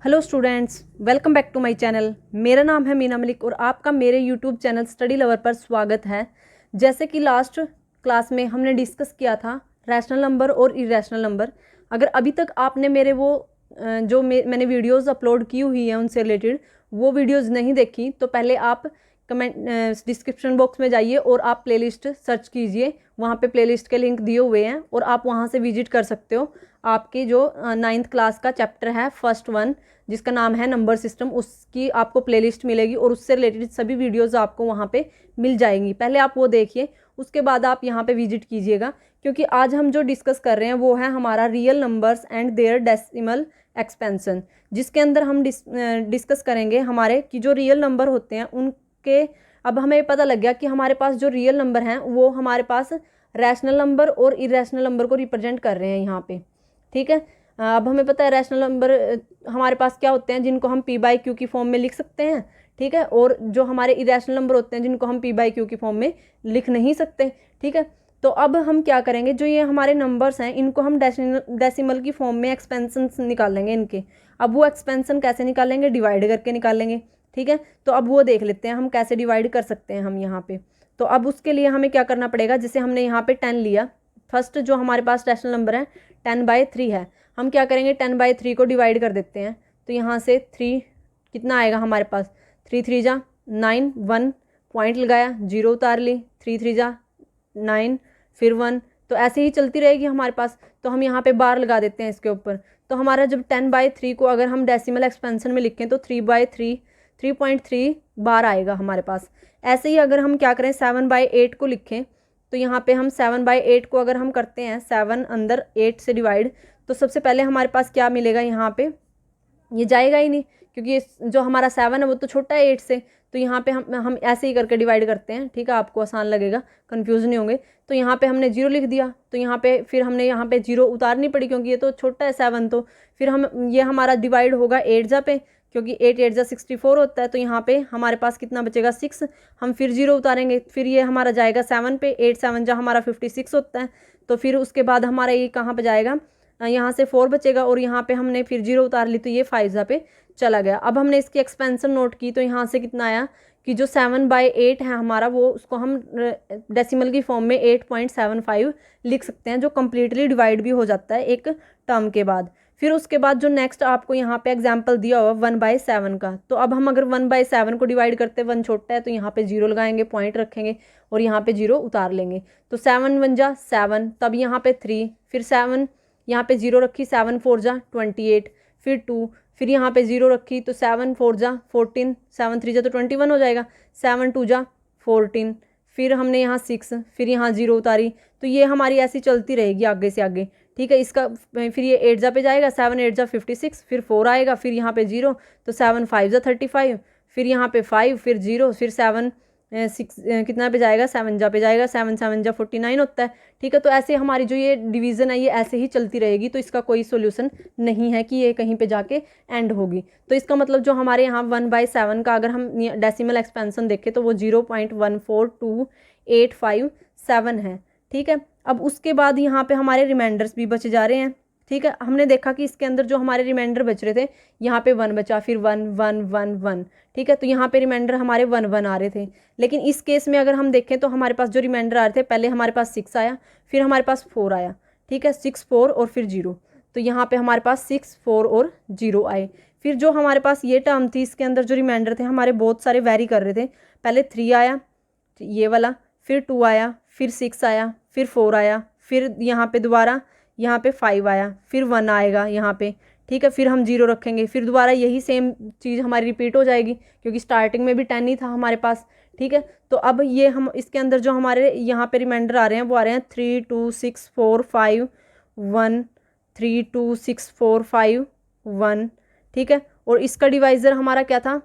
Hello students, welcome back to my channel. मेरा नाम है मीना मलिक और आपका मेरे यूट्यूब चैनल स्टडी लवर पर स्वागत है। जैसे कि लास्ट क्लास में हमने डिस्कस किया था रैशनल नंबर और इरेशनल नंबर। अगर अभी तक आपने मेरे वो मैंने वीडियोस अपलोड की हुई है उनसे रिलेटेड वो वीडियोस नहीं देखी तो पहले आप कमेंट डिस्क्रिप्शन बॉक्स में जाइए और आप प्लेलिस्ट सर्च कीजिए। वहाँ पे प्लेलिस्ट के लिंक दिए हुए हैं और आप वहाँ से विजिट कर सकते हो। आपकी जो 9th क्लास का चैप्टर है फर्स्ट वन जिसका नाम है नंबर सिस्टम, उसकी आपको प्लेलिस्ट मिलेगी और उससे रिलेटेड सभी वीडियोस आपको वहाँ पे मिल जाएंगी। पहले आप वो देखिए, उसके बाद आप यहाँ पे विजिट कीजिएगा, क्योंकि आज हम जो डिस्कस कर रहे हैं वो है हमारा real numbers and their decimal expansion, जिसके अंदर हम डिस्कस करेंगे हमारे कि जो रियल नंबर होते हैं उनके। अब हमें पता लग गया कि हमारे पास जो रियल नंबर हैं वो हमारे पास रैशनल नंबर और इरेशनल नंबर को रिप्रेजेंट कर रहे हैं यहाँ पे। ठीक है, अब हमें पता है रैशनल नंबर हमारे पास क्या होते हैं जिनको हम पी बाई क्यू की फॉर्म में लिख सकते हैं। ठीक है, और जो हमारे इरेशनल नंबर होते हैं जिनको हम पी बाई क्यू की फॉर्म में लिख नहीं सकते। ठीक है, तो अब हम क्या करेंगे, जो ये हमारे नंबर्स हैं इनको हम डेसिमल की फॉर्म में एक्सपेंशन निकालेंगे इनके। अब वो एक्सपेंशन कैसे निकालेंगे, डिवाइड करके निकालेंगे। ठीक है, तो अब वो देख लेते हैं हम कैसे डिवाइड कर सकते हैं हम यहाँ पे। तो अब उसके लिए हमें क्या करना पड़ेगा, जैसे हमने यहाँ पे 10 लिया, फर्स्ट जो हमारे पास रैशनल नंबर है 10/3 है। हम क्या करेंगे 10/3 को डिवाइड कर देते हैं। तो यहाँ से 3 कितना आएगा हमारे पास, 3 3 जा 9, 1 पॉइंट लगाया, 0 उतार ली, 3 3 जा 9 फिर 1, तो ऐसे ही चलती रहेगी हमारे पास। तो हम यहाँ पे बार लगा देते हैं इसके ऊपर। तो हमारा जब 10/3 को अगर हम डेसिमल एक्सपेंशन में लिखें तो 3/3 3.3 बार आएगा हमारे पास। ऐसे ही अगर हम क्या करें 7/8 को लिखें तो यहाँ पे हम 7/8 को अगर हम करते हैं 7 अंदर 8 से डिवाइड, तो सबसे पहले हमारे पास क्या मिलेगा, यहाँ पे ये जाएगा ही नहीं, क्योंकि जो हमारा 7 है वो तो छोटा है 8 से। तो यहाँ पे हम ऐसे ही करके डिवाइड करते हैं। ठीक है, आपको आसान लगेगा, कंफ्यूज नहीं होंगे। तो यहाँ पे हमने 0 लिख दिया, तो यहाँ पे फिर हमने यहाँ पे 0 उतारनी पड़ी क्योंकि ये तो छोटा है 7। तो फिर हम ये हमारा डिवाइड होगा 8 जा पे, क्योंकि 8 8 जा 64 होता है। तो यहाँ पे हमारे पास कितना बचेगा 6। हम फिर 0 उतारेंगे, फिर ये हमारा जाएगा 7 पे, 8 7 जा हमारा 56 होता है। तो फिर उसके बाद हमारा ये कहाँ पे जाएगा, यहाँ से 4 बचेगा और यहाँ पे हमने फिर 0 उतार ली तो ये 5 जा पे चला गया। अब हमने इसकी एक्सपेंशन नोट की तो यहाँ से कितना आया कि जो 7/8 है हमारा वो उसको हम डेसिमल की फॉर्म में 8.75 लिख सकते हैं, जो कम्प्लीटली डिवाइड भी हो जाता है एक टर्म के बाद। फिर उसके बाद जो नेक्स्ट आपको यहाँ पे एग्जाम्पल दिया हुआ 1/7 का, तो अब हम अगर 1/7 को डिवाइड करते हैं, 1 छोटा है तो यहाँ पे 0 लगाएंगे, पॉइंट रखेंगे और यहाँ पे 0 उतार लेंगे। तो 7 1 जा 7, तब यहाँ पे 3, फिर 7 यहाँ पे 0 रखी, 7 4 जा 28, फिर 2, फिर यहाँ पे 0 रखी तो 7 4 जा 14, 7 3 जा तो 21 हो जाएगा, 7 2 जा 14, फिर हमने यहाँ 6, फिर यहाँ 0 उतारी। तो ये हमारी ऐसी चलती रहेगी आगे से आगे। ठीक है, इसका फिर ये 8 जा पे जाएगा, 7 8 जा 56, फिर 4 आएगा, फिर यहाँ पे 0 तो 7 5 जा 35, फिर यहाँ पे 5, फिर 0, फिर 7 6 कितना पे जाएगा 7 जा पे जाएगा, 7 7 जा 49 होता है। ठीक है, तो ऐसे हमारी जो ये डिवीज़न है ये ऐसे ही चलती रहेगी। तो इसका कोई सोल्यूशन नहीं है कि ये कहीं पे जाके एंड होगी। तो इसका मतलब जो हमारे यहाँ 1/7 का अगर हम डेसिमल एक्सपेंशन देखें तो वो 0.14287 है। ठीक है, अब उसके बाद यहाँ पे हमारे रिमाइंडर्स भी बचे जा रहे हैं। ठीक है, हमने देखा कि इसके अंदर जो हमारे रिमाइंडर बच रहे थे, यहाँ पे 1 बचा, फिर 1 1 1 1। ठीक है, तो यहाँ पे रिमाइंडर हमारे 1 1 आ रहे थे। लेकिन इस केस में अगर हम देखें तो हमारे पास जो रिमाइंडर आ रहे थे, पहले हमारे पास 6 आया, फिर हमारे पास 4 आया। ठीक है, 6 4 और फिर 0। तो यहाँ पे हमारे पास 6 4 और 0 आए। फिर जो हमारे पास ये टर्म थी इसके अंदर जो रिमाइंडर थे हमारे बहुत सारे वेरी कर रहे थे। पहले 3 आया ये वाला, फिर 2 आया, फिर 6 आया, फिर 4 आया, फिर यहाँ पे दोबारा यहाँ पे 5 आया, फिर 1 आएगा यहाँ पे। ठीक है, फिर हम 0 रखेंगे, फिर दोबारा यही सेम चीज़ हमारी रिपीट हो जाएगी क्योंकि स्टार्टिंग में भी 10 ही था हमारे पास। ठीक है, तो अब ये हम इसके अंदर जो हमारे यहाँ पे रिमाइंडर आ रहे हैं वो आ रहे हैं 3 2 6 4 5 1, 3 2 6 4 5 1। ठीक है, और इसका डिवाइज़र हमारा क्या था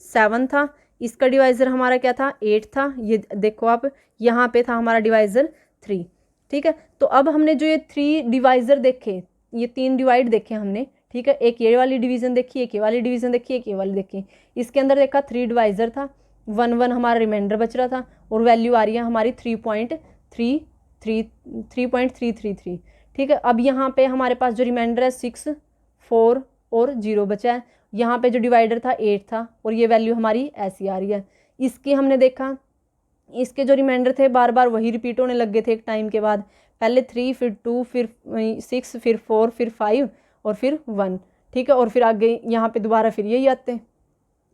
7 था, इसका डिवाइज़र हमारा क्या था 8 था। ये देखो आप यहाँ पे था हमारा डिवाइज़र 3। ठीक है, तो अब हमने जो ये 3 डिवाइज़र देखे, ये 3 डिवाइड देखे हमने। ठीक है, एक ये वाली डिवीज़न देखी, एक ये वाली डिवीज़न देखी, एक ये वाली देखी। इसके अंदर देखा 3 डिवाइज़र था, 1 1 हमारा रिमाइंडर बच रहा था और वैल्यू आ रही है हमारी 3.333। ठीक है, अब यहाँ पे हमारे पास जो रिमाइंडर है 6 4 और 0 बचा है। यहाँ पे जो डिवाइडर था 8 था और ये वैल्यू हमारी ऐसी आ रही है। इसकी हमने देखा, इसके जो रिमाइंडर थे बार बार वही रिपीट होने लग गए थे एक टाइम के बाद, पहले 3 फिर 2 फिर 6 फिर 4 फिर 5 और फिर 1, ठीक है। और फिर आगे यहाँ पे दोबारा फिर यही आते,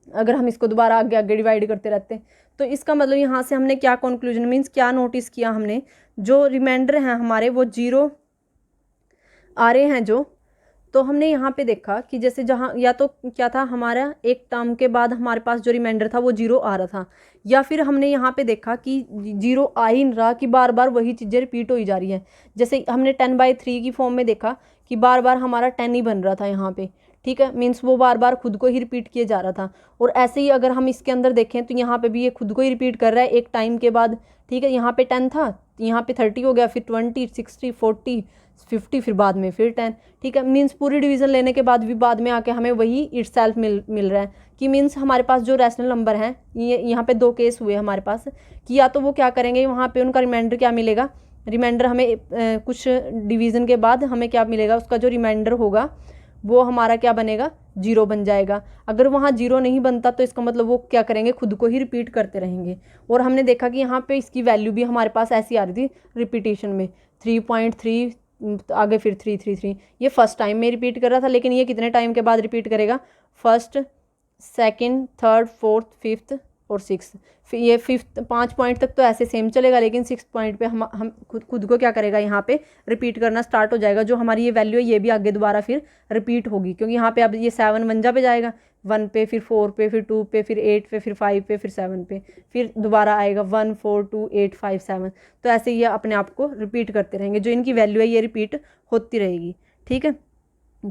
अगर हम इसको दोबारा आगे आगे डिवाइड करते रहते। तो इसका मतलब यहाँ से हमने क्या कंक्लूजन मीन्स क्या नोटिस किया हमने, जो रिमाइंडर हैं हमारे वो 0 आ रहे हैं जो, तो हमने यहाँ पे देखा कि जैसे जहाँ या तो क्या था हमारा एक टर्म के बाद हमारे पास जो रिमाइंडर था वो 0 आ रहा था, या फिर हमने यहाँ पे देखा कि 0 आ ही नहीं रहा, कि बार बार वही चीज़ें रिपीट हो ही जा रही हैं। जैसे हमने 10/3 की फॉर्म में देखा कि बार बार हमारा 10 ही बन रहा था यहाँ पे, ठीक है, मीन्स वो बार बार खुद को ही रिपीट किए जा रहा था। और ऐसे ही अगर हम इसके अंदर देखें तो यहाँ पे भी ये खुद को ही रिपीट कर रहा है एक टाइम के बाद, ठीक है। यहाँ पे 10 था, यहाँ पे 30 हो गया, फिर 20 60 40 50 फिर बाद में फिर 10, ठीक है। मीन्स पूरी डिवीज़न लेने के बाद भी बाद में आके हमें वही इटसेल्फ मिल रहा है, कि मीन्स हमारे पास जो रैशनल नंबर हैं ये यहाँ पे 2 केस हुए हमारे पास, कि या तो वो क्या करेंगे वहाँ पे उनका रिमाइंडर क्या मिलेगा, रिमाइंडर हमें कुछ डिवीज़न के बाद हमें क्या मिलेगा, उसका जो रिमाइंडर होगा वो हमारा क्या बनेगा, 0 बन जाएगा। अगर वहाँ 0 नहीं बनता तो इसका मतलब वो क्या करेंगे, खुद को ही रिपीट करते रहेंगे। और हमने देखा कि यहाँ पे इसकी वैल्यू भी हमारे पास ऐसी आ रही थी रिपीटेशन में, 3.3 आगे फिर 333, ये फर्स्ट टाइम में रिपीट कर रहा था, लेकिन ये कितने टाइम के बाद रिपीट करेगा, first second third fourth fifth और 6, फिर ये 5 पॉइंट तक तो ऐसे सेम चलेगा, लेकिन 6 पॉइंट पे हम खुद को क्या करेगा, यहाँ पे रिपीट करना स्टार्ट हो जाएगा। जो हमारी ये वैल्यू है ये भी आगे दोबारा फिर रिपीट होगी, क्योंकि यहाँ पे अब ये 7 1 पे जाएगा, 1 पे फिर 4 पे फिर 2 पे फिर 8 पे फिर 5 पे फिर 7 पे, फिर दोबारा आएगा 1 4 2 8 5 7। तो ऐसे ये अपने आप को रिपीट करते रहेंगे, जो इनकी वैल्यू है ये रिपीट होती रहेगी, ठीक है।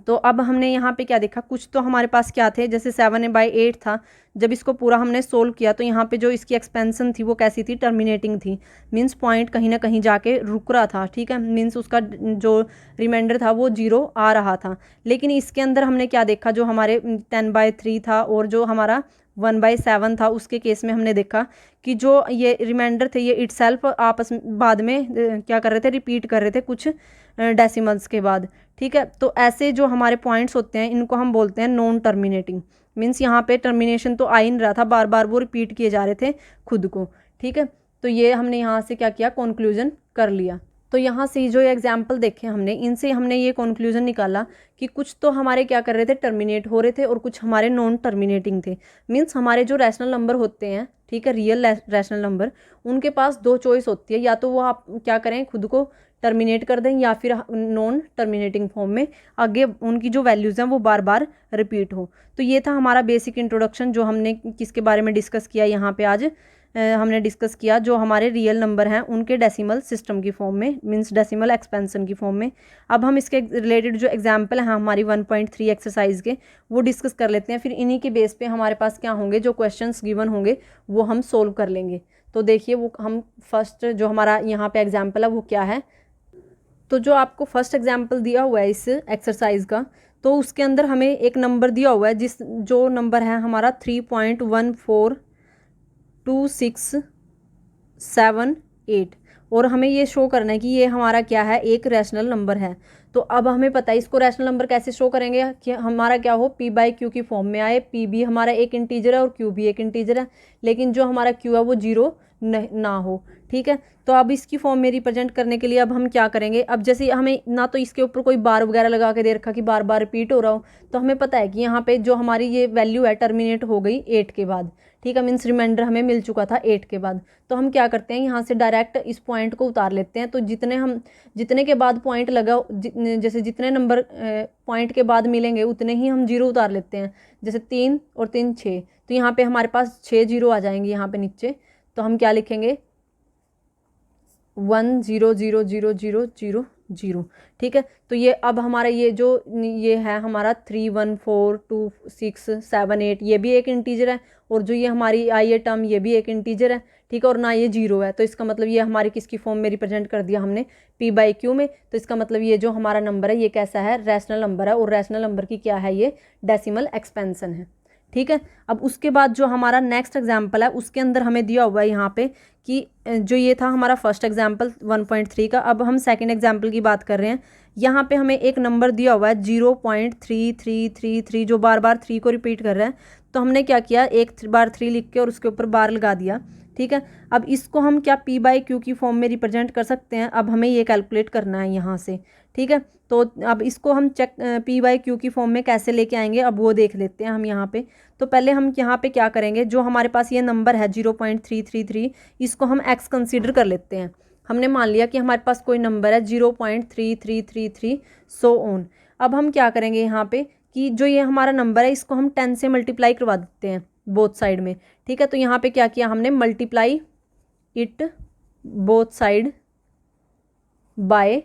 तो अब हमने यहाँ पे क्या देखा, कुछ तो हमारे पास क्या थे, जैसे 7/8 था, जब इसको पूरा हमने सोल्व किया तो यहाँ पे जो इसकी एक्सपेंसन थी वो कैसी थी, टर्मिनेटिंग थी, मीन्स पॉइंट कहीं ना कहीं जाके रुक रहा था, ठीक है। मीन्स उसका जो रिमाइंडर था वो 0 आ रहा था। लेकिन इसके अंदर हमने क्या देखा, जो हमारे 10/3 था और जो हमारा 1/7 था, उसके केस में हमने देखा कि जो ये रिमाइंडर थे ये इटसेल्फ आपस में बाद में क्या कर रहे थे, रिपीट कर रहे थे कुछ डेसिमल्स के बाद, ठीक है। तो ऐसे जो हमारे पॉइंट्स होते हैं इनको हम बोलते हैं नॉन टर्मिनेटिंग, मीन्स यहाँ पे टर्मिनेशन तो आ ही नहीं रहा था, बार बार वो रिपीट किए जा रहे थे खुद को, ठीक है। तो ये हमने यहाँ से क्या किया, कंक्लूजन कर लिया। तो यहाँ से जो एग्जाम्पल देखे हमने, इनसे हमने ये कंक्लूजन निकाला कि कुछ तो हमारे क्या कर रहे थे, टर्मिनेट हो रहे थे, और कुछ हमारे नॉन टर्मिनेटिंग थे। मीन्स हमारे जो रैशनल नंबर होते हैं, ठीक है, रियल रैशनल नंबर, उनके पास 2 चॉइस होती है, या तो वो आप क्या करें, खुद को टर्मिनेट कर दें, या फिर नॉन टर्मिनेटिंग फॉर्म में आगे उनकी जो वैल्यूज़ हैं वो बार बार रिपीट हो। तो ये था हमारा बेसिक इंट्रोडक्शन, जो हमने किसके बारे में डिस्कस किया यहाँ पे आज हमने डिस्कस किया, जो हमारे रियल नंबर हैं उनके डेसिमल सिस्टम की फॉर्म में, मींस डेसिमल एक्सपेंशन की फॉर्म में। अब हम इसके रिलेटेड जो एग्जांपल हैं हमारी 1.3 एक्सरसाइज के, वो डिस्कस कर लेते हैं। फिर इन्हीं के बेस पे हमारे पास क्या होंगे, जो क्वेश्चंस गिवन होंगे वो हम सोल्व कर लेंगे। तो देखिए वो हम फर्स्ट जो हमारा यहाँ पे एग्जाम्पल है वो क्या है। तो जो आपको फर्स्ट एग्जाम्पल दिया हुआ है इस एक्सरसाइज का, तो उसके अंदर हमें एक नंबर दिया हुआ है, जो नंबर है हमारा 3.142678, और हमें ये शो करना है कि ये हमारा क्या है, एक रैशनल नंबर है। तो अब हमें पता है इसको रैशनल नंबर कैसे शो करेंगे कि हमारा क्या हो, p/q की फॉर्म में आए, p भी हमारा एक इंटीजर है और q भी एक इंटीजर है, लेकिन जो हमारा q है वो 0 ना हो, ठीक है। तो अब इसकी फॉर्म में रिप्रेजेंट करने के लिए अब हम क्या करेंगे, अब जैसे हमें ना तो इसके ऊपर कोई बार वगैरह लगा के दे रखा कि बार बार रिपीट हो रहा हो, तो हमें पता है कि यहाँ पे जो हमारी ये वैल्यू है टर्मिनेट हो गई 8 के बाद, ठीक है, मीन्स रिमाइंडर हमें मिल चुका था 8 के बाद। तो हम क्या करते हैं, यहाँ से डायरेक्ट इस पॉइंट को उतार लेते हैं। तो जितने के बाद पॉइंट लगा, जैसे जितने नंबर पॉइंट के बाद मिलेंगे उतने ही हम 0 उतार लेते हैं। जैसे 3 और 3 6, तो यहाँ पे हमारे पास 6 0 आ जाएंगे यहाँ पे नीचे। तो हम क्या लिखेंगे, 1 0 0 0 0 0 0, ठीक है। तो ये अब हमारा ये है हमारा 3 1 4 2 6 7 8, ये भी एक इंटीजर है, और जो ये हमारी आई है टर्म ये भी एक इंटीजर है, ठीक है, और ना ये 0 है। तो इसका मतलब ये हमारी किसकी फॉर्म में रिप्रेजेंट कर दिया हमने, p/q में। तो इसका मतलब ये जो हमारा नंबर है ये कैसा है, रैशनल नंबर है, और रैशनल नंबर की क्या है, ये डेसिमल एक्सपेंशन है, ठीक है। अब उसके बाद जो हमारा नेक्स्ट एग्जाम्पल है उसके अंदर हमें दिया हुआ है यहाँ पे कि जो ये था हमारा फर्स्ट एग्जाम्पल 1.3 का। अब हम सेकंड एग्जाम्पल की बात कर रहे हैं। यहाँ पे हमें एक नंबर दिया हुआ है 0.3333 जो बार बार 3 को रिपीट कर रहा है। तो हमने क्या किया, एक बार 3 लिख के और उसके ऊपर बार लगा दिया। ठीक है। अब इसको हम क्या P/Q की फॉर्म में रिप्रेजेंट कर सकते हैं। अब हमें ये कैलकुलेट करना है यहाँ से। ठीक है। तो अब इसको हम चेक P/Q की फॉर्म में कैसे लेके आएंगे, अब वो देख लेते हैं हम यहाँ पे। तो पहले हम यहाँ पे क्या करेंगे, जो हमारे पास ये नंबर है 0.333 इसको हम x कंसीडर कर लेते हैं। हमने मान लिया कि हमारे पास कोई नंबर है 0.3333 सो ऑन। अब हम क्या करेंगे यहाँ पे कि जो ये हमारा नंबर है इसको हम 10 से मल्टीप्लाई करवा देते हैं बोथ साइड में। ठीक है। तो यहाँ पे क्या किया हमने, multiply it both side by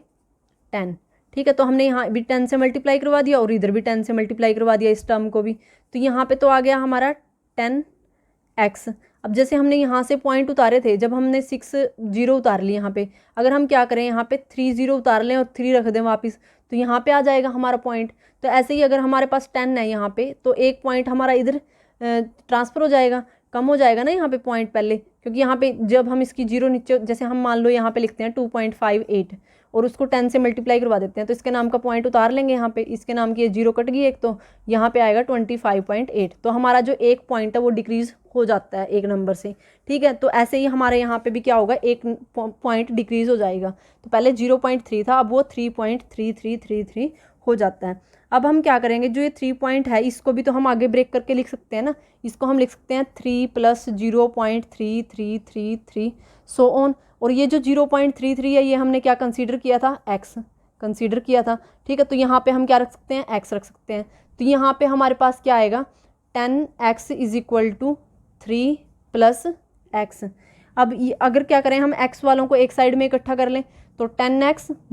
10। ठीक है। तो हमने यहाँ भी 10 से मल्टीप्लाई करवा दिया और इधर भी 10 से मल्टीप्लाई करवा दिया इस टर्म को भी। तो यहाँ पे तो आ गया हमारा 10x। अब जैसे हमने यहाँ से पॉइंट उतारे थे, जब हमने 6 0 उतार लिए यहाँ पे, अगर हम क्या करें यहाँ पे 3 0 उतार लें और 3 रख दें वापस, तो यहाँ पे आ जाएगा हमारा पॉइंट। तो ऐसे ही अगर हमारे पास 10 है यहाँ पे, तो एक पॉइंट हमारा इधर ट्रांसफ़र हो जाएगा, कम हो जाएगा ना यहाँ पे पॉइंट पहले, क्योंकि यहाँ पे जब हम इसकी 0 नीचे, जैसे हम मान लो यहाँ पे लिखते हैं 2.58 और उसको 10 से मल्टीप्लाई करवा देते हैं, तो इसके नाम का पॉइंट उतार लेंगे यहाँ पे, इसके नाम की 0 कट गई एक, तो यहाँ पे आएगा 25.8। तो हमारा जो एक पॉइंट है वो डिक्रीज़ हो जाता है एक नंबर से। ठीक है। तो ऐसे ही हमारे यहाँ पे भी क्या होगा, एक पॉइंट डिक्रीज़ हो जाएगा। तो पहले 0.3 था, अब वो 3.3333 हो जाता है। अब हम क्या करेंगे, जो ये 3 पॉइंट है इसको भी तो हम आगे ब्रेक करके लिख सकते हैं ना। इसको हम लिख सकते हैं 3 + 0.3333 सो ऑन। और ये जो 0.33 है ये हमने क्या कंसीडर किया था, x कंसीडर किया था। ठीक है। तो यहाँ पे हम क्या रख सकते हैं, x रख सकते हैं। तो यहाँ पे हमारे पास क्या आएगा, 10x = 3 + x। अब ये अगर क्या करें हम x वालों को एक साइड में इकट्ठा कर लें, तो 10x -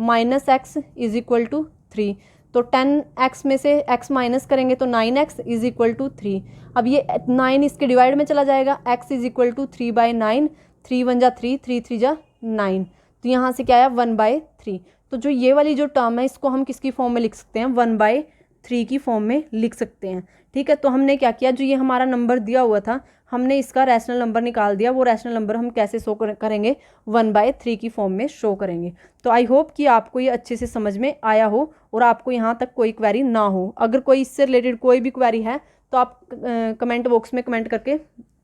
x = 3। तो 10x में से x माइनस करेंगे तो 9x = 3। अब ये 9 इसके डिवाइड में चला जाएगा, x = 3/9, 3 × 1 = 3, 3 × 3 = 9। तो यहाँ से क्या आया, 1/3। तो जो ये वाली जो टर्म है इसको हम किसकी फॉर्म में लिख सकते हैं, 1/3 की फॉर्म में लिख सकते हैं। ठीक है। तो हमने क्या किया, जो ये हमारा नंबर दिया हुआ था हमने इसका रैशनल नंबर निकाल दिया। वो रैशनल नंबर हम कैसे शो करेंगे, 1/3 की फॉर्म में शो करेंगे। तो आई होप कि आपको ये अच्छे से समझ में आया हो और आपको यहाँ तक कोई क्वेरी ना हो। अगर कोई इससे रिलेटेड कोई भी क्वेरी है तो आप कमेंट बॉक्स में कमेंट करके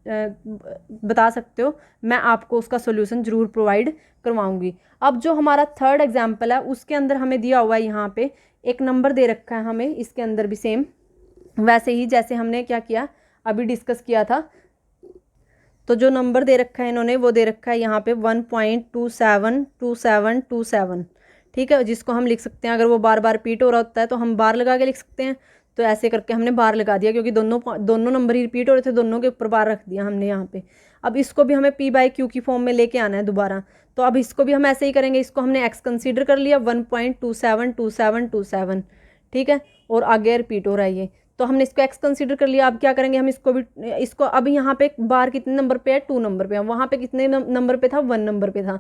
बता सकते हो, मैं आपको उसका सोल्यूशन ज़रूर प्रोवाइड करवाऊंगी। अब जो हमारा थर्ड एग्जाम्पल है उसके अंदर हमें दिया हुआ है, यहाँ पे एक नंबर दे रखा है हमें, इसके अंदर भी सेम वैसे ही जैसे हमने क्या किया अभी डिस्कस किया था। तो जो नंबर दे रखा है इन्होंने वो दे रखा है यहाँ पे 1.272727। ठीक है। जिसको हम लिख सकते हैं, अगर वो बार बार रिपीट हो रहा होता है तो हम बार लगा के लिख सकते हैं। तो ऐसे करके हमने बार लगा दिया, क्योंकि दोनों नंबर ही रिपीट हो रहे थे, दोनों के ऊपर बार रख दिया हमने यहाँ पे। अब इसको भी हमें P/Q की फॉर्म में लेके आना है दोबारा। तो अब इसको भी हम ऐसे ही करेंगे। इसको हमने x कंसीडर कर लिया 1.272727। ठीक है। और आगे रिपीट हो रहा है ये, तो हमने इसको x कंसीडर कर लिया। अब क्या करेंगे हम इसको अब यहाँ पे बार कितने नंबर पे है, 2 नंबर पे है। वहाँ पे कितने नंबर पे था, 1 नंबर पे था,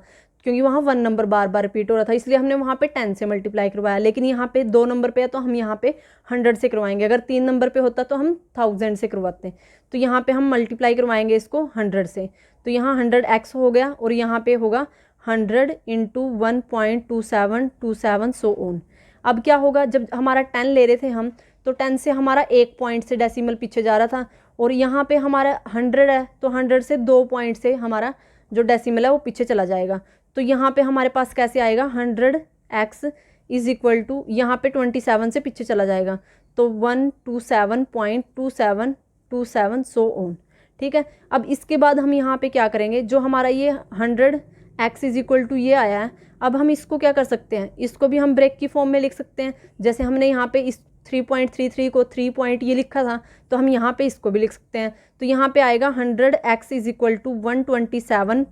क्योंकि वहाँ 1 नंबर बार बार रिपीट हो रहा था, इसलिए हमने वहाँ पे 10 से मल्टीप्लाई करवाया। लेकिन यहाँ पे 2 नंबर पे है तो हम यहाँ पे 100 से करवाएंगे। अगर 3 नंबर पे होता तो हम 1000 से करवाते हैं। तो यहाँ पे हम मल्टीप्लाई करवाएंगे इसको 100 से। तो यहाँ 100x हो गया और यहाँ पे होगा 100 × 1.2727 सो ऑन। अब क्या होगा, जब हमारा 10 ले रहे थे हम, तो 10 से हमारा एक पॉइंट से डेसिमल पीछे जा रहा था, और यहाँ पे हमारा 100 है तो 100 से 2 पॉइंट से हमारा जो डेसिमल है वो पीछे चला जाएगा। तो यहाँ पे हमारे पास कैसे आएगा, 100x = यहाँ पे 27 से पीछे चला जाएगा, तो 127.2727 सो ऑन। ठीक है। अब इसके बाद हम यहाँ पे क्या करेंगे, जो हमारा ये 100x = ये आया है, अब हम इसको क्या कर सकते हैं, इसको भी हम ब्रेक की फॉर्म में लिख सकते हैं। जैसे हमने यहाँ पे इस 3.33 को 3 पॉइंट ये लिखा था, तो हम यहाँ पे इसको भी लिख सकते हैं। तो यहाँ पे आएगा 100x = 127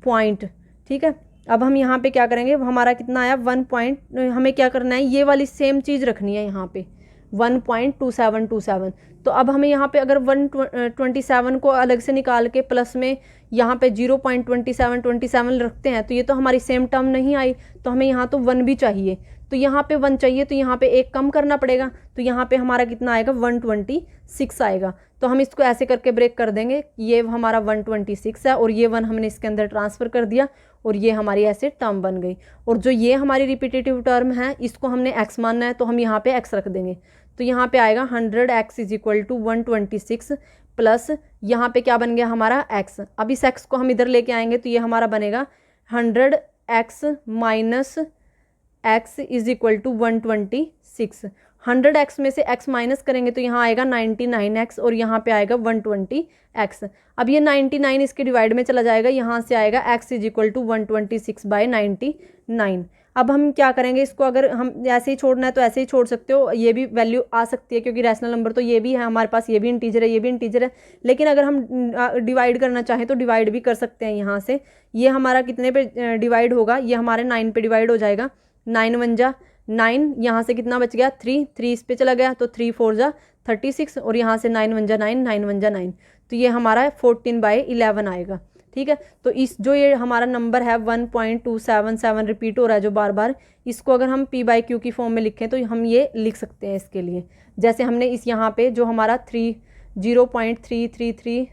पॉइंट। ठीक है। अब हम यहाँ पे क्या करेंगे, हमारा कितना आया 1 पॉइंट, हमें क्या करना है, ये वाली सेम चीज़ रखनी है यहाँ पे 1.2727। तो अब हमें यहाँ पे अगर 127 को अलग से निकाल के प्लस में यहाँ पे 0.2727 रखते हैं, तो ये तो हमारी सेम टर्म नहीं आई, तो हमें यहाँ तो 1 भी चाहिए। तो यहाँ पे 1 चाहिए, तो यहाँ पे एक कम करना पड़ेगा, तो यहाँ पे हमारा कितना आएगा 126 आएगा। तो हम इसको ऐसे करके ब्रेक कर देंगे, ये हमारा 126 है और ये 1 हमने इसके अंदर ट्रांसफ़र कर दिया और ये हमारी ऐसे टर्म बन गई। और जो ये हमारी रिपीटेटिव टर्म है इसको हमने x मानना है, तो हम यहाँ पे x रख देंगे। तो यहाँ पे आएगा 100x = 126 प्लस यहाँ पे क्या बन गया हमारा x। अब इस x को हम इधर लेके आएंगे तो ये हमारा बनेगा 100x माइनस x = 126। 100x में से x माइनस करेंगे तो यहाँ आएगा 99x और यहाँ पे आएगा 120x। अब ये 99 इसके डिवाइड में चला जाएगा, यहाँ से आएगा x = 126/99। अब हम क्या करेंगे, इसको अगर हम ऐसे ही छोड़ना है तो ऐसे ही छोड़ सकते हो, ये भी वैल्यू आ सकती है क्योंकि रैशनल नंबर तो ये भी है हमारे पास, ये भी इंटीजर है, ये भी इंटीजर है। लेकिन अगर हम डिवाइड करना चाहें तो डिवाइड भी कर सकते हैं। यहाँ से ये हमारा कितने पे डिवाइड होगा, ये हमारे 9 पे डिवाइड हो जाएगा। 9 1 जा 9, यहाँ से कितना बच गया 3 इस पे चला गया तो 3 4 जा 36 और यहाँ से 9 1 जा 9 9 1 जा 9, तो ये हमारा 14/11 आएगा। ठीक है, तो इस जो ये हमारा नंबर है 1.277 रिपीट हो रहा है जो बार बार, इसको अगर हम p/q की फॉर्म में लिखें तो हम ये लिख सकते हैं इसके लिए। जैसे हमने इस यहाँ पे जो हमारा 0.333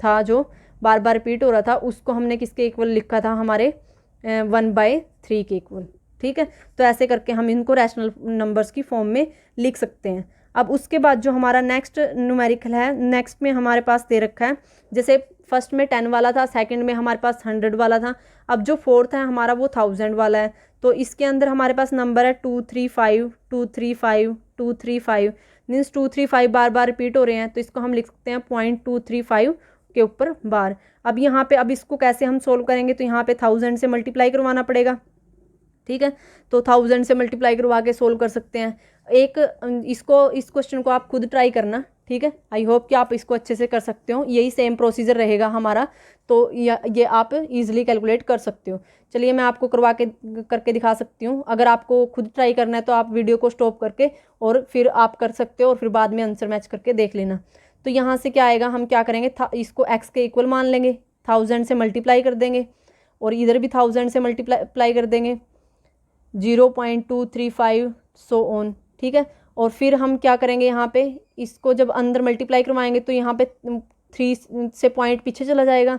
था जो बार बार रिपीट हो रहा था, उसको हमने किसके इक्वल लिखा था, हमारे 1/3 के इक्वल। ठीक है, तो ऐसे करके हम इनको रैशनल नंबर्स की फॉर्म में लिख सकते हैं। अब उसके बाद जो हमारा नेक्स्ट न्यूमेरिकल है, नेक्स्ट में हमारे पास दे रखा है, जैसे फर्स्ट में 10 वाला था, सेकंड में हमारे पास 100 वाला था, अब जो फोर्थ है हमारा वो 1000 वाला है। तो इसके अंदर हमारे पास नंबर है 235 235 235, मीन्स 235 बार बार रिपीट हो रहे हैं, तो इसको हम लिख सकते हैं 0.235 के ऊपर बार। अब यहाँ पे अब इसको कैसे हम सोल्व करेंगे, तो यहाँ पे 1000 से मल्टीप्लाई करवाना पड़ेगा। ठीक है, तो 1000 से मल्टीप्लाई करवा के सोल्व कर सकते हैं। एक इस क्वेश्चन को आप खुद ट्राई करना। ठीक है, आई होप कि आप इसको अच्छे से कर सकते हो, यही सेम प्रोसीजर रहेगा हमारा, तो ये आप इजीली कैलकुलेट कर सकते हो। चलिए मैं आपको करके दिखा सकती हूँ। अगर आपको खुद ट्राई करना है तो आप वीडियो को स्टॉप करके और फिर आप कर सकते हो और फिर बाद में आंसर मैच करके देख लेना। तो यहाँ से क्या आएगा, हम क्या करेंगे, इसको x के इक्वल मान लेंगे, 1000 से मल्टीप्लाई कर देंगे और इधर भी 1000 से मल्टीप्लाई कर देंगे, 0.235 सो ऑन। ठीक है, और फिर हम क्या करेंगे, यहाँ पे इसको जब अंदर मल्टीप्लाई करवाएंगे तो यहाँ पे 3 से पॉइंट पीछे चला जाएगा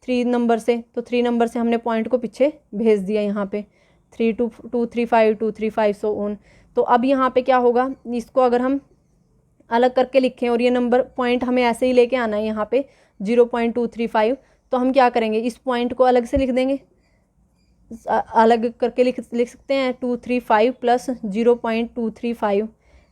3 नंबर से, तो 3 नंबर से हमने पॉइंट को पीछे भेज दिया यहाँ पे, 235 सो ऑन। तो अब यहाँ पे क्या होगा, इसको अगर हम अलग करके लिखें और ये नंबर पॉइंट हमें ऐसे ही लेके आना है यहाँ पे 0.235, तो हम क्या करेंगे, इस पॉइंट को अलग से लिख देंगे, अलग करके लिख सकते हैं 235 प्लस 0.235,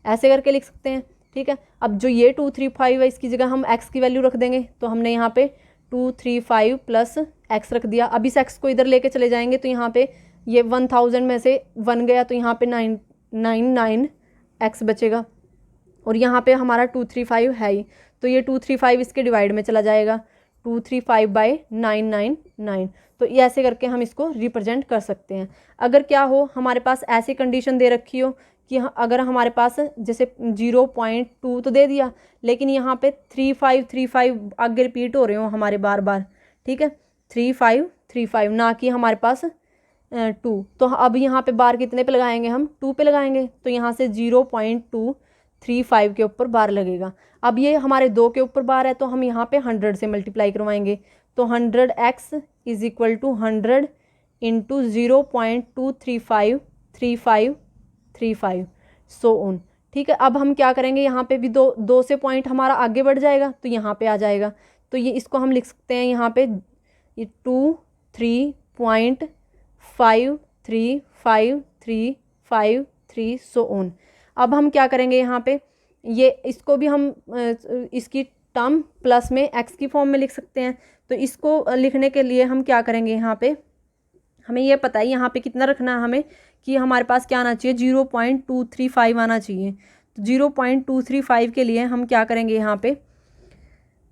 ऐसे करके लिख सकते हैं। ठीक है, अब जो ये 235 है इसकी जगह हम x की वैल्यू रख देंगे, तो हमने यहाँ पे 235 प्लस x रख दिया। अब इस x को इधर लेके चले जाएंगे तो यहाँ पे ये 1000 में से 1 गया तो यहाँ पे 999 x बचेगा और यहाँ पे हमारा 235 है ही, तो ये 235 इसके डिवाइड में चला जाएगा, 235/999। तो ये ऐसे करके हम इसको रिप्रेजेंट कर सकते हैं। अगर क्या हो हमारे पास ऐसी कंडीशन दे रखी हो कि अगर हमारे पास जैसे 0.2 तो दे दिया, लेकिन यहाँ पे 3535 आगे रिपीट हो रहे हो हमारे बार बार, ठीक है, 3535 ना कि हमारे पास 2, तो अब यहाँ पे बार कितने पे लगाएंगे, हम 2 पे लगाएंगे, तो यहाँ से 0.235 के ऊपर बार लगेगा। अब ये हमारे 2 के ऊपर बार है तो हम यहाँ पे 100 से मल्टीप्लाई करवाएंगे, तो 100x = 100 इंटू 0.23535 सो ऑन। ठीक है, अब हम क्या करेंगे, यहाँ पे भी 2 से पॉइंट हमारा आगे बढ़ जाएगा तो यहाँ पे आ जाएगा, तो ये इसको हम लिख सकते हैं यहाँ पे 23.53535 सो ऑन। अब हम क्या करेंगे, यहाँ पे ये इसको भी हम इसकी टर्म प्लस में x की फॉर्म में लिख सकते हैं। तो इसको लिखने के लिए हम क्या करेंगे, यहाँ पे हमें ये पता है यहाँ पे कितना रखना है हमें, कि हमारे पास क्या आना चाहिए, 0.235 आना चाहिए। तो 0.235 के लिए हम क्या करेंगे, यहाँ पे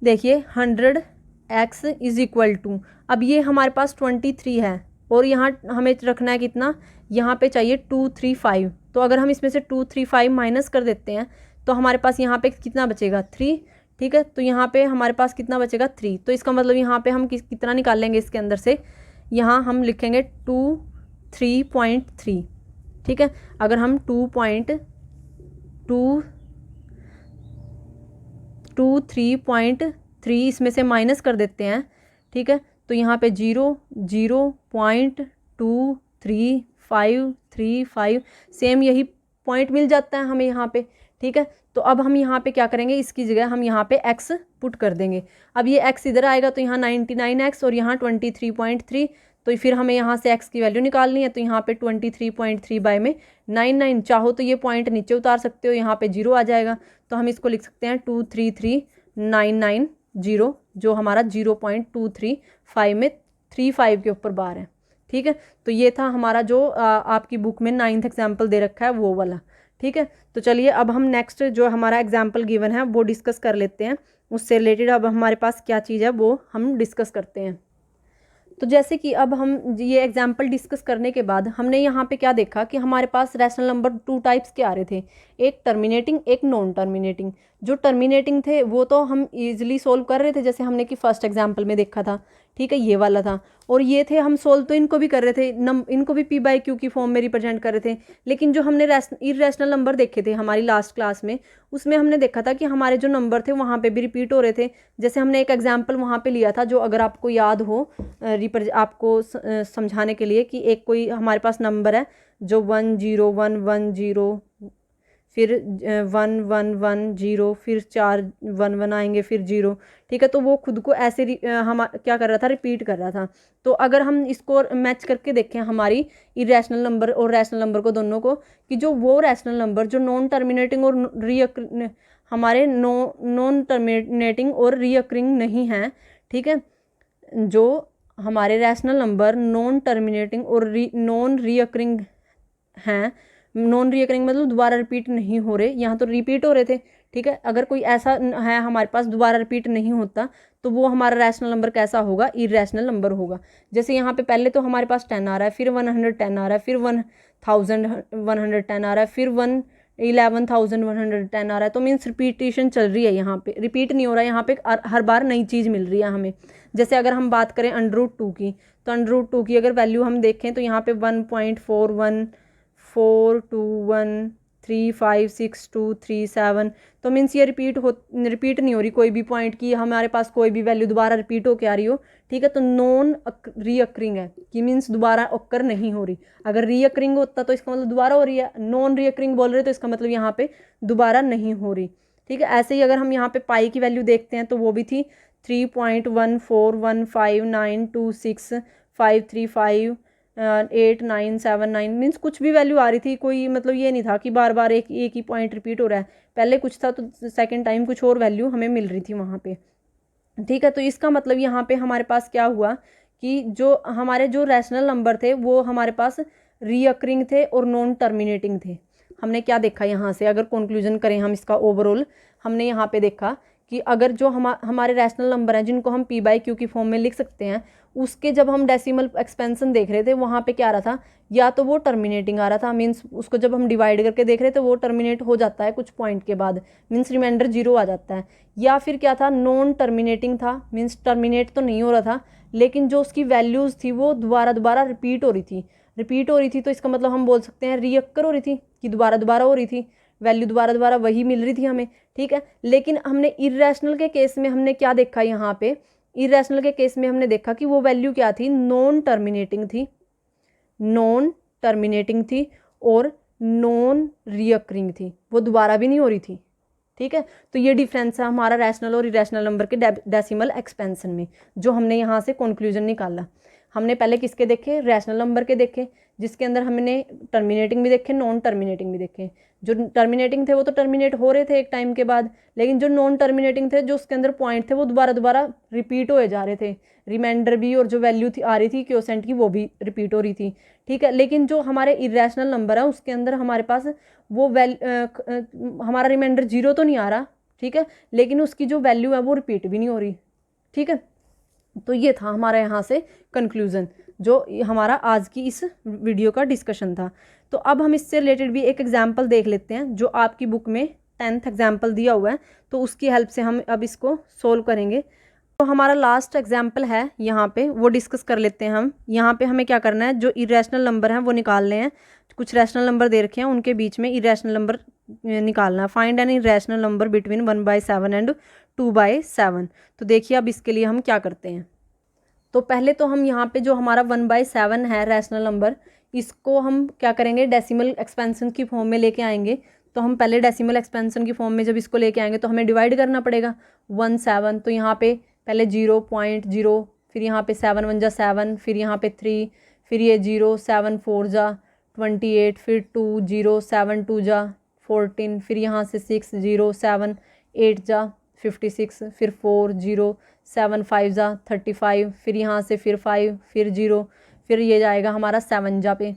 देखिए 100x = अब ये हमारे पास 23 है और यहाँ हमें रखना है कितना, यहाँ पे चाहिए 235, तो अगर हम इसमें से 235 माइनस कर देते हैं तो हमारे पास यहाँ पे कितना बचेगा, 3। ठीक है, तो यहाँ पे हमारे पास कितना बचेगा, 3। तो इसका मतलब यहाँ पे हम कितना निकाल लेंगे इसके अंदर से, यहाँ हम लिखेंगे 23.3। ठीक है। अगर हम 3.3 इसमें से माइनस कर देते हैं, ठीक है, तो यहाँ पे 0.2335 सेम यही पॉइंट मिल जाता है हमें यहाँ पे, ठीक है। तो अब हम यहाँ पे क्या करेंगे, इसकी जगह हम यहाँ पे x पुट कर देंगे। अब ये x इधर आएगा तो यहाँ 99x और यहाँ 23.3, तो फिर हमें यहाँ से x की वैल्यू निकालनी है। तो यहाँ पे 23.3 बाय में 99, चाहो तो ये पॉइंट नीचे उतार सकते हो, यहाँ पे 0 आ जाएगा, तो हम इसको लिख सकते हैं 233990, जो हमारा 0.235 में 35 के ऊपर बार है, ठीक है। तो ये था हमारा जो आपकी बुक में 9th एग्जाम्पल दे रखा है वो वाला, ठीक है। तो चलिए अब हम नेक्स्ट जो हमारा एग्जाम्पल गिवन है वो डिस्कस कर लेते हैं, उससे रिलेटेड अब हमारे पास क्या चीज़ है वो हम डिस्कस करते हैं। तो जैसे कि अब हम ये एग्जाम्पल डिस्कस करने के बाद हमने यहाँ पे क्या देखा कि हमारे पास रैशनल नंबर 2 टाइप्स के आ रहे थे, एक टर्मिनेटिंग एक नॉन टर्मिनेटिंग। जो टर्मिनेटिंग थे वो तो हम इजीली सोल्व कर रहे थे, जैसे हमने कि फर्स्ट एग्जाम्पल में देखा था, ठीक है, ये वाला था। और ये थे हम सोल्व तो इनको भी कर रहे थे, इनको भी p बाई क्यू की फॉर्म में रिप्रेजेंट कर रहे थे। लेकिन जो हमने इरेशनल नंबर देखे थे हमारी लास्ट क्लास में, उसमें हमने देखा था कि हमारे जो नंबर थे वहाँ पे भी रिपीट हो रहे थे। जैसे हमने एक एग्जाम्पल वहाँ पे लिया था, जो अगर आपको याद हो आपको समझाने के लिए, कि एक कोई हमारे पास नंबर है जो 10 फिर 1110, फिर 4 11 आएंगे, फिर 0, ठीक है। तो वो खुद को ऐसे हम क्या कर रहा था, रिपीट कर रहा था। तो अगर हम इसको मैच करके देखें हमारी इरेशनल नंबर और रैशनल नंबर को, दोनों को, कि जो वो रैशनल नंबर जो नॉन टर्मिनेटिंग और हमारे नॉन टर्मिनेटिंग और रीअकरिंग नहीं हैं, ठीक है, जो हमारे रैशनल नंबर नॉन टर्मिनेटिंग और नॉन रीअकरिंग हैं, नॉन रीअकरिंग मतलब दोबारा रिपीट नहीं हो रहे, यहाँ तो रिपीट हो रहे थे, ठीक है। अगर कोई ऐसा है हमारे पास दोबारा रिपीट नहीं होता, तो वो हमारा रैशनल नंबर कैसा होगा, इरेशनल नंबर होगा। जैसे यहाँ पे पहले तो हमारे पास 10 आ रहा है, फिर 110 आ रहा है, फिर 1110 आ रहा है, फिर 1110 आ रहा है। तो मीन्स रिपीटेशन चल रही है, यहाँ पे रिपीट नहीं हो रहा है, यहाँ पे हर बार नई चीज़ मिल रही है हमें। जैसे अगर हम बात करें √2 की, तो √2 की अगर वैल्यू हम देखें तो यहाँ पे 1.4142135623 तो मीन्स ये रिपीट नहीं हो रही कोई भी पॉइंट की, हमारे पास कोई भी वैल्यू दोबारा रिपीट होके आ रही हो, ठीक है। तो नॉन रीअकरिंग है, कि मीन्स दोबारा ऑकर नहीं हो रही। अगर रीअकरिंग होता तो इसका मतलब दोबारा हो रही है, नॉन रीअकरिंग बोल रहे तो इसका मतलब यहाँ पे दोबारा नहीं हो रही, ठीक है। ऐसे ही अगर हम यहाँ पे पाई की वैल्यू देखते हैं तो वो भी थी 3.14159265358 979 मीन्स कुछ भी वैल्यू आ रही थी, कोई मतलब ये नहीं था कि बार बार एक ही पॉइंट रिपीट हो रहा है। पहले कुछ था तो सेकंड टाइम कुछ और वैल्यू हमें मिल रही थी वहाँ पे, ठीक है। तो इसका मतलब यहाँ पे हमारे पास क्या हुआ कि जो हमारे जो रैशनल नंबर थे वो हमारे पास रीअकरिंग थे और नॉन टर्मिनेटिंग थे। हमने क्या देखा यहाँ से, अगर कंक्लूजन करें हम इसका ओवरऑल, हमने यहाँ पे देखा कि अगर जो हमारे रैशनल नंबर हैं जिनको हम p बाई क्यू की फॉर्म में लिख सकते हैं, उसके जब हम डेसिमल एक्सपेंशन देख रहे थे वहाँ पे क्या आ रहा था, या तो वो टर्मिनेटिंग आ रहा था, मीन्स उसको जब हम डिवाइड करके देख रहे थे वो टर्मिनेट हो जाता है कुछ पॉइंट के बाद, मीन्स रिमाइंडर 0 आ जाता है। या फिर क्या था, नॉन टर्मिनेटिंग था, मीन्स टर्मिनेट तो नहीं हो रहा था लेकिन जो उसकी वैल्यूज़ थी वो दोबारा रिपीट हो रही थी। तो इसका मतलब हम बोल सकते हैं रीअक्कर हो रही थी, कि दोबारा हो रही थी, वैल्यू दोबारा वही मिल रही थी हमें, ठीक है। लेकिन हमने इरेशनल के केस में हमने क्या देखा, यहाँ पे इरेशनल के केस में हमने देखा कि वो वैल्यू क्या थी, नॉन टर्मिनेटिंग थी और नॉन रीअकरिंग थी, वो दोबारा भी नहीं हो रही थी, ठीक है। तो ये डिफरेंस है हमारा रैशनल और इरेशनल नंबर के डेसिमल एक्सपेंशन में, जो हमने यहाँ से कंक्लूजन निकाला। हमने पहले किसके देखे, रैशनल नंबर के देखे, जिसके अंदर हमने टर्मिनेटिंग भी देखे, नॉन टर्मिनेटिंग भी देखे। जो टर्मिनेटिंग थे वो तो टर्मिनेट हो रहे थे एक टाइम के बाद, लेकिन जो नॉन टर्मिनेटिंग थे, जो उसके अंदर पॉइंट थे वो दोबारा रिपीट होए जा रहे थे, रिमाइंडर भी और जो वैल्यू थी आ रही थी क्वोशेंट की वो भी रिपीट हो रही थी, ठीक है। लेकिन जो हमारे इरेशनल नंबर है उसके अंदर हमारे पास वो हमारा रिमाइंडर 0 तो नहीं आ रहा, ठीक है, लेकिन उसकी जो वैल्यू है वो रिपीट भी नहीं हो रही, ठीक है। तो ये था हमारा यहाँ से कंक्लूज़न, जो हमारा आज की इस वीडियो का डिस्कशन था। तो अब हम इससे रिलेटेड भी एक एग्जाम्पल देख लेते हैं, जो आपकी बुक में 10th एग्जाम्पल दिया हुआ है, तो उसकी हेल्प से हम अब इसको सोल्व करेंगे। तो हमारा लास्ट एग्जाम्पल है यहाँ पे, वो डिस्कस कर लेते हैं हम। यहाँ पे हमें क्या करना है, जो इरेशनल नंबर हैं वो निकालने हैं। कुछ रैशनल नंबर दे रखे हैं, उनके बीच में इरेशनल नंबर निकालना है। Find an irrational number between 1/7 and 2/7। तो देखिए अब इसके लिए हम क्या करते हैं। तो पहले तो हम यहाँ पे जो हमारा 1/7 है रैशनल नंबर, इसको हम क्या करेंगे, डेसिमल एक्सपेंशन की फॉर्म में लेके आएंगे। तो हम पहले डेसिमल एक्सपेंशन की फॉर्म में जब इसको लेके आएंगे तो हमें डिवाइड करना पड़ेगा 1/7। तो यहाँ पे पहले 0.0, फिर यहाँ पे 7 1 जा 7, फिर यहाँ पे 3, फिर ये 0 7 4 जा 28, फिर 2 0 7 2 जा 14, फिर यहाँ से 6 0 7 8 जा 56, फिर 4 0 7 5 जा 35, फिर यहाँ से फिर 5, फिर 0, फिर ये जाएगा हमारा 7 जा पे,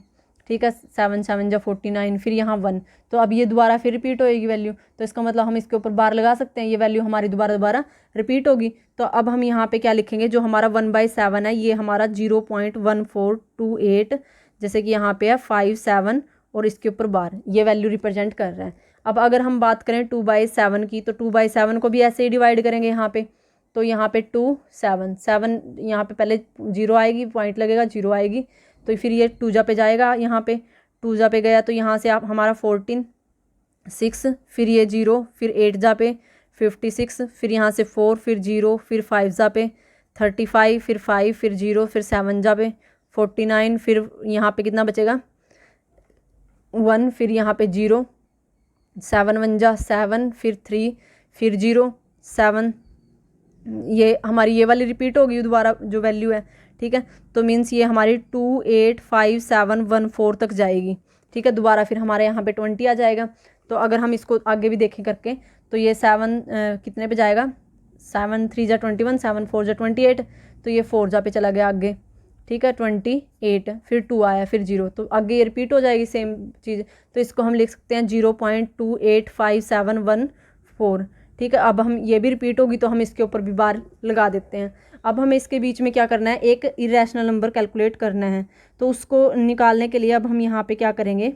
ठीक है, 7 7 जा 49, फिर यहाँ 1। तो अब ये दोबारा फिर रिपीट होएगी वैल्यू, तो इसका मतलब हम इसके ऊपर बार लगा सकते हैं, ये वैल्यू हमारी दोबारा रिपीट होगी। तो अब हम यहाँ पे क्या लिखेंगे, जो हमारा 1/7 है ये हमारा 0.1428, जैसे कि यहाँ पे है 5 7 और इसके ऊपर बार, ये वैल्यू रिप्रेजेंट कर रहा है। अब अगर हम बात करें 2/7 की, तो 2/7 को भी ऐसे ही डिवाइड करेंगे यहाँ पे। तो यहाँ पे 2 7 7, यहाँ पे पहले 0 आएगी, पॉइंट लगेगा, 0 आएगी, तो फिर ये 2 जा पे जाएगा, यहाँ पे 2 जा पे गया तो यहाँ से आप हमारा 14 6, फिर ये 0, फिर 8 जा पे 56, फिर यहाँ से 4, फिर 0, फिर 5 जा पे 35, फिर 5, फिर 0, फिर 7 जा पे 49, फिर यहाँ पे कितना बचेगा 1, फिर यहाँ पे 0 7 1 जा 7, फिर 3, फिर 0 7, ये हमारी ये वाली रिपीट होगी दोबारा जो वैल्यू है, ठीक है। तो मीन्स ये हमारी 2 8 5 7 1 4 तक जाएगी, ठीक है। दोबारा फिर हमारे यहाँ पे 20 आ जाएगा। तो अगर हम इसको आगे भी देखें करके, तो ये 7 कितने पे जाएगा, 7 3 जा 21, 7 4 जा 28, तो ये 4 जा पे चला गया आगे, ठीक है, 28, फिर 2 आया, फिर 0, तो आगे ये रिपीट हो जाएगी सेम चीज़। तो इसको हम लिख सकते हैं 0.285714, ठीक है। अब हम ये भी रिपीट होगी तो हम इसके ऊपर भी बार लगा देते हैं। अब हमें इसके बीच में क्या करना है, एक इरेशनल नंबर कैलकुलेट करना है। तो उसको निकालने के लिए अब हम यहाँ पे क्या करेंगे,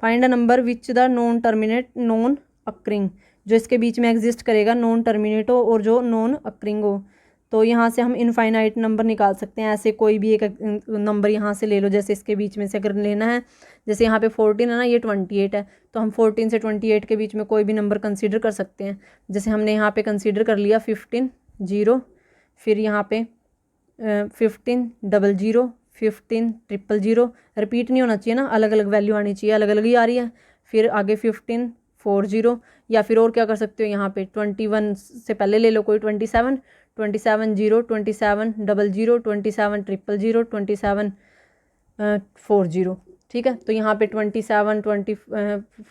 find a number which the non terminate non occurring, जो इसके बीच में एग्जिस्ट करेगा, नॉन टर्मिनेट हो और जो नॉन अक्रिंग हो। तो यहाँ से हम इनफाइनाइट नंबर निकाल सकते हैं, ऐसे कोई भी एक नंबर यहाँ से ले लो, जैसे इसके बीच में से अगर लेना है, जैसे यहाँ पे 14 है ना, ये 28 है, तो हम 14 से 28 के बीच में कोई भी नंबर कंसीडर कर सकते हैं। जैसे हमने यहाँ पे कंसीडर कर लिया 15 0, फिर यहाँ पे 15 00, 15 000, रिपीट नहीं होना चाहिए ना, अलग अलग वैल्यू आनी चाहिए, अलग अलग ही आ रही है। फिर आगे 15 40, या फिर और क्या कर सकते हो, यहाँ पे 21 से पहले ले लो कोई 27 27 0, 27 00, 27 000, 27 40, ठीक है। तो यहाँ पे 27 20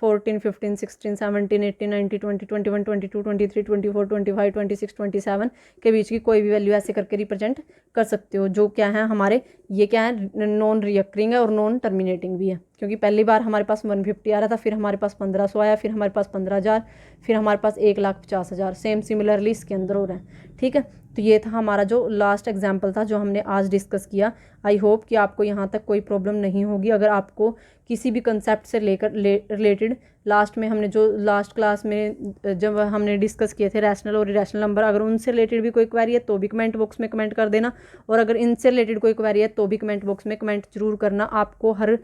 14 15 16 17 18 19 20 21 22 23 24 25 26 27 के बीच की कोई भी वैल्यू ऐसे करके रिप्रेजेंट कर सकते हो, जो क्या है हमारे, ये क्या है, नॉन रिकरिंग है और नॉन टर्मिनेटिंग भी है। क्योंकि पहली बार हमारे पास 150 आ रहा था, फिर हमारे पास 1500 आया, फिर हमारे पास 15,000, फिर हमारे पास 1,50,000, सेम सिमिलरली इसके अंदर हो रहा है, ठीक है। तो ये था हमारा जो लास्ट एग्जाम्पल था जो हमने आज डिस्कस किया। आई होप कि आपको यहाँ तक कोई प्रॉब्लम नहीं होगी। अगर आपको किसी भी कंसेप्ट से रिलेटेड लास्ट में हमने जो लास्ट क्लास में जब हमने डिस्कस किए थे रैशनल और इरेशनल नंबर, अगर उनसे रिलेटेड भी कोई क्वेरी है तो भी कमेंट बॉक्स में कमेंट कर देना, और अगर इनसे रिलेटेड कोई क्वेरी है तो भी कमेंट बॉक्स में कमेंट जरूर करना। आपको हर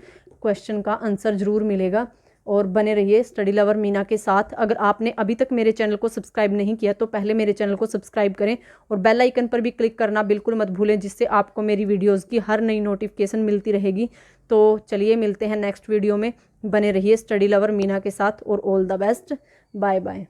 क्वेश्चन का आंसर ज़रूर मिलेगा। और बने रहिए स्टडी लवर मीना के साथ। अगर आपने अभी तक मेरे चैनल को सब्सक्राइब नहीं किया तो पहले मेरे चैनल को सब्सक्राइब करें और बेल आइकन पर भी क्लिक करना बिल्कुल मत भूलें, जिससे आपको मेरी वीडियोस की हर नई नोटिफिकेशन मिलती रहेगी। तो चलिए मिलते हैं नेक्स्ट वीडियो में। बने रहिए स्टडी लवर मीना के साथ और all the best. Bye bye.